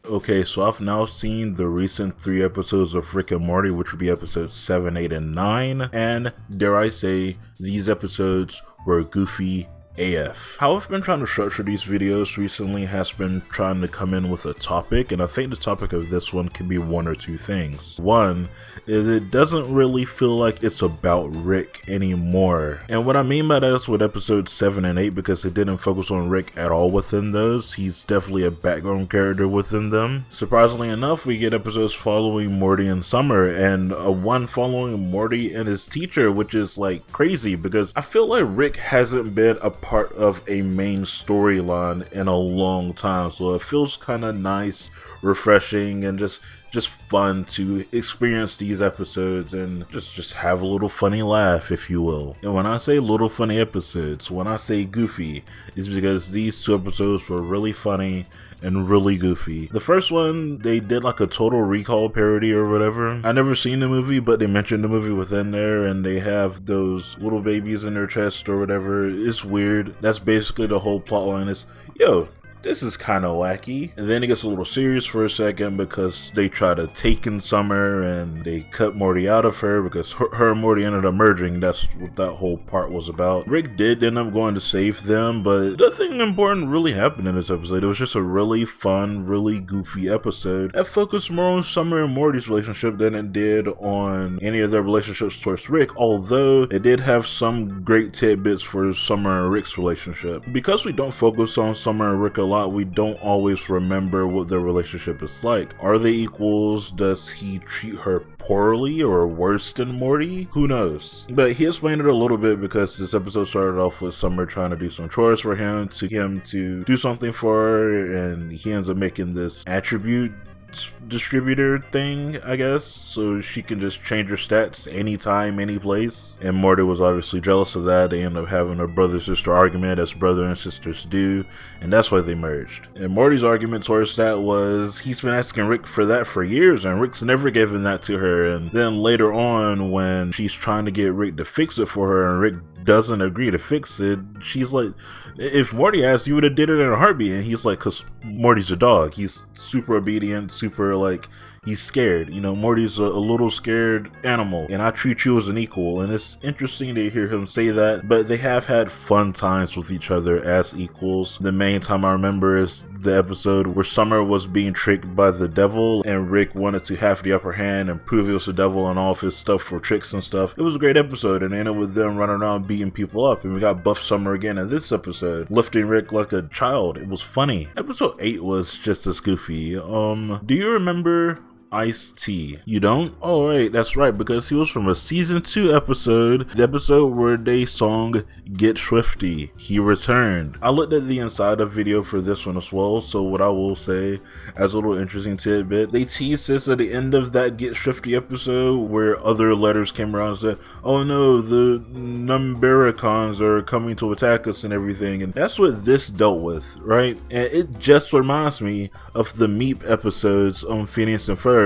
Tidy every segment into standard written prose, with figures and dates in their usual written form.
Okay, so I've now seen the recent 3 episodes of Rick and Morty, which would be episodes 7, 8, and 9, and dare I say, these episodes were goofy AF. How I've been trying to structure these videos recently has been trying to come in with a topic, and I think the topic of this one can be one or two things. One is it doesn't really feel like it's about Rick anymore. And what I mean by that is with episodes 7 and 8, because it didn't focus on Rick at all within those. He's definitely a background character within them. Surprisingly enough, we get episodes following Morty and Summer, and one following Morty and his teacher, which is like crazy because I feel like Rick hasn't been a part of a main storyline in a long time, so it feels kind of nice, refreshing, and just fun to experience these episodes and just have a little funny laugh, if you will. And when I say little funny episodes, when I say goofy, is because these 2 episodes were really funny and really goofy. The first one, they did like a Total Recall parody or whatever. I never seen the movie, but they mentioned the movie within there, and they have those little babies in their chest or whatever. It's weird. That's basically the whole plot line is, yo, this is kind of wacky. And then it gets a little serious for a second because they try to take in Summer and they cut Morty out of her because her and Morty ended up merging. That's what that whole part was about. Rick did end up going to save them, but nothing important really happened in this episode. It was just a really fun, really goofy episode that focused more on Summer and Morty's relationship than it did on any of their relationships towards Rick, although it did have some great tidbits for Summer and Rick's relationship. Because we don't focus on Summer and Rick a lot, we don't always remember what their relationship is like. Are they equals? Does he treat her poorly or worse than Morty? Who knows? But he explained it a little bit because this episode started off with Summer trying to do some chores for him to do something for her, and he ends up making this attribute distributor thing, I guess, so she can just change her stats anytime, any place. And Morty was obviously jealous of that. They end up having a brother-sister argument, as brother and sisters do, and that's why they merged. And Morty's argument towards that was he's been asking Rick for that for years, and Rick's never given that to her. And then later on, when she's trying to get Rick to fix it for her and Rick doesn't agree to fix it, she's like, if Morty asked, you would have did it in a heartbeat. And he's like, cause Morty's a dog. He's super obedient, super like, he's scared. You know, Morty's a little scared animal, and I treat you as an equal. And it's interesting to hear him say that, but they have had fun times with each other as equals. The main time I remember is the episode where Summer was being tricked by the devil, and Rick wanted to have the upper hand and prove he was the devil and all of his stuff for tricks and stuff. It was a great episode, and ended with them running around beating people up, and we got Buff Summer again in this episode, lifting Rick like a child. It was funny. Episode 8 was just as goofy. Do you remember Ice-T? You don't? Oh right, that's right, because he was from a season 2 episode, the episode where they song Get Swifty. He returned. I looked at the inside of video for this one as well, so what I will say as a little interesting tidbit, they teased this at the end of that Get Swifty episode where other letters came around and said, oh no, the Numbericons are coming to attack us and everything, and that's what this dealt with, right? And it just reminds me of the Meep episodes on Phineas and Ferb,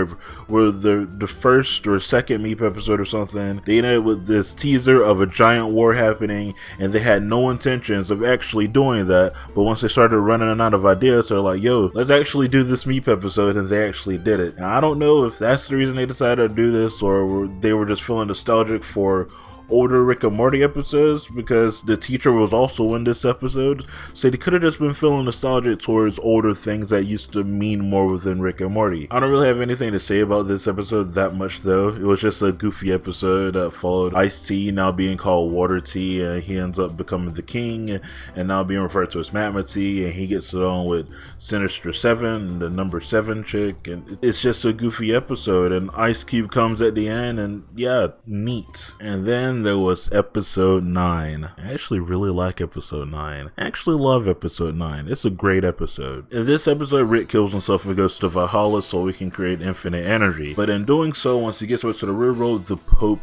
where the first or second Meep episode or something, they ended with this teaser of a giant war happening, and they had no intentions of actually doing that, but once they started running out of ideas, they're like, yo, let's actually do this Meep episode, and they actually did it. And I don't know if that's the reason they decided to do this, or they were just feeling nostalgic for older Rick and Morty episodes, because the teacher was also in this episode, so they could have just been feeling nostalgic towards older things that used to mean more within Rick and Morty. I don't really have anything to say about this episode that much though. It was just a goofy episode that followed Ice-T now being called Water T, and he ends up becoming the king and now being referred to as Magma T, and he gets it on with Sinister 7, the number 7 chick, and it's just a goofy episode. And Ice Cube comes at the end, and yeah, neat. And then there was episode 9. I actually really like episode 9. I actually love episode 9. It's a great episode. In this episode, Rick kills himself and goes to Valhalla so he can create infinite energy. But in doing so, once he gets back to the real world, the Pope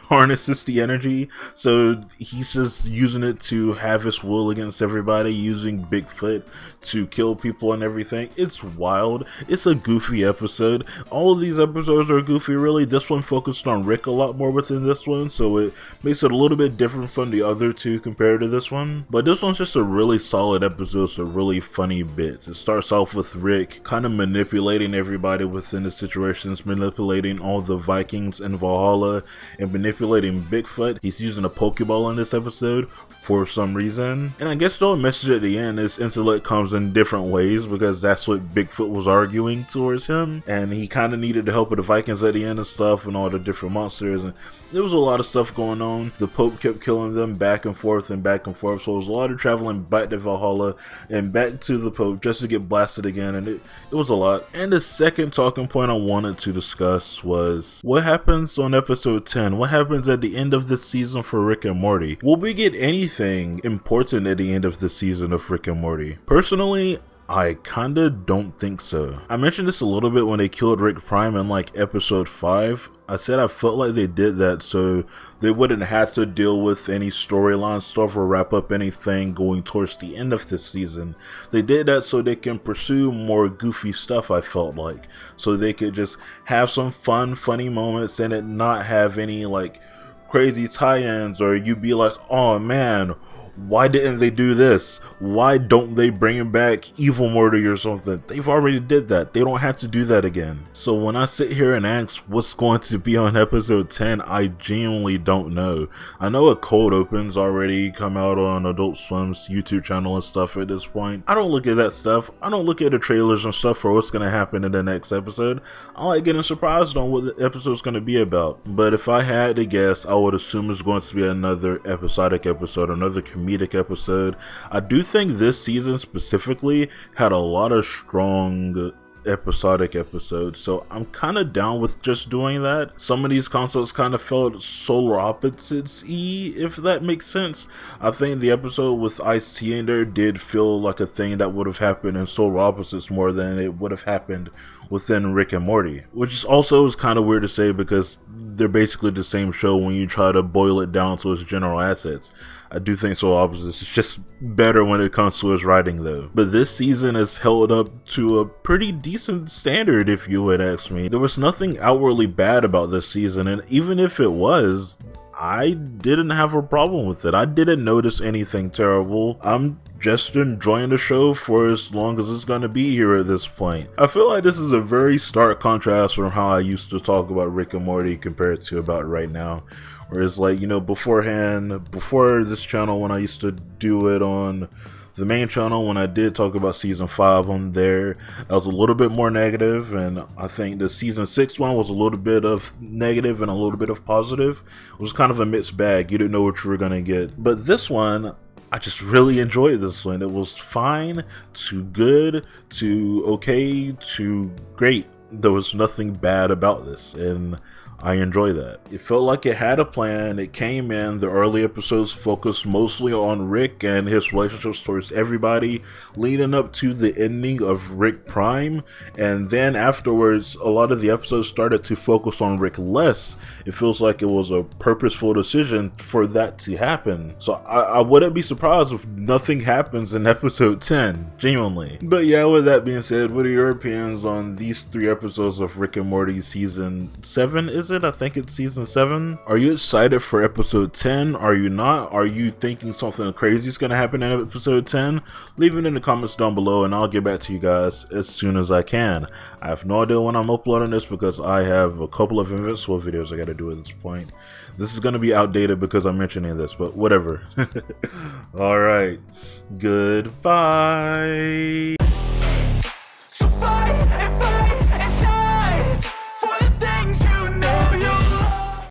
harnesses the energy. So he's just using it to have his will against everybody, using Bigfoot to kill people and everything. It's wild. It's a goofy episode. All of these episodes are goofy, really. This one focused on Rick a lot more within this one, so it makes it a little bit different from the other two compared to this one. But this one's just a really solid episode, so really funny bits. It starts off with Rick kind of manipulating everybody within the situations, manipulating all the Vikings in Valhalla, and manipulating Bigfoot. He's using a Pokeball in this episode for some reason. And I guess the message at the end is intellect comes in different ways, because that's what Bigfoot was arguing towards him, and he kind of needed the help of the Vikings at the end and stuff, and all the different monsters, and there was a lot of stuff going on. The Pope kept killing them back and forth and back and forth, so it was a lot of traveling back to Valhalla and back to the Pope just to get blasted again, and it was a lot. And the second talking point I wanted to discuss was what happens on episode 10. What happens at the end of this season for Rick and Morty? Will we get anything important at the end of the season of Rick and Morty? Personally, I kinda don't think so. I mentioned this a little bit when they killed Rick Prime in like episode 5. I said I felt like they did that so they wouldn't have to deal with any storyline stuff or wrap up anything going towards the end of this season. They did that so they can pursue more goofy stuff, I felt like. So they could just have some fun, funny moments and it not have any like crazy tie-ins, or you be like, oh man, why didn't they do this? Why don't they bring back Evil Morty or something? They've already did that. They don't have to do that again. So when I sit here and ask what's going to be on episode 10, I genuinely don't know. I know a cold open's already come out on Adult Swim's YouTube channel and stuff at this point. I don't look at that stuff. I don't look at the trailers and stuff for what's going to happen in the next episode. I like getting surprised on what the episode's going to be about. But if I had to guess, I would assume it's going to be another episodic episode, another comedic episode. I do think this season specifically had a lot of strong episodic episodes, so I'm kind of down with just doing that. Some of these concepts kind of felt solar opposites-y, if that makes sense. I think the episode with Ice-T in there did feel like a thing that would have happened in Solar Opposites more than it would have happened within Rick and Morty, which also is kind of weird to say because they're basically the same show when you try to boil it down to its general assets. I do think Solar Opposites is just better when it comes to its writing though. But this season is held up to a pretty decent standard if you would ask me. There was nothing outwardly bad about this season, and even if it was, I didn't have a problem with it. I didn't notice anything terrible. I'm just enjoying the show for as long as it's gonna be here at this point. I feel like this is a very stark contrast from how I used to talk about Rick and Morty compared to about right now. Whereas like, you know, beforehand, before this channel, when I used to do it on the main channel, when I did talk about season 5 on there, I was a little bit more negative, and I think the season 6 one was a little bit of negative and a little bit of positive. It was kind of a mixed bag. You didn't know what you were gonna get. But this one, I just really enjoyed this one. It was fine to good to okay to great. There was nothing bad about this, and I enjoy that. It felt like it had a plan. It came in. The early episodes focused mostly on Rick and his relationships towards everybody, leading up to the ending of Rick Prime. And then afterwards, a lot of the episodes started to focus on Rick less. It feels like it was a purposeful decision for that to happen. So I wouldn't be surprised if nothing happens in episode 10, genuinely. But yeah, with that being said, what are your opinions on these 3 episodes of Rick and Morty season 7, is it? I think it's season 7. Are you excited for episode 10? Are you not? Are you thinking something crazy is going to happen in episode 10? Leave it in the comments down below and I'll get back to you guys as soon as I can. I have no idea when I'm uploading this because I have a couple of Invincible videos I got to do at this point. This is going to be outdated because I'm mentioning this, but whatever. Alright, goodbye.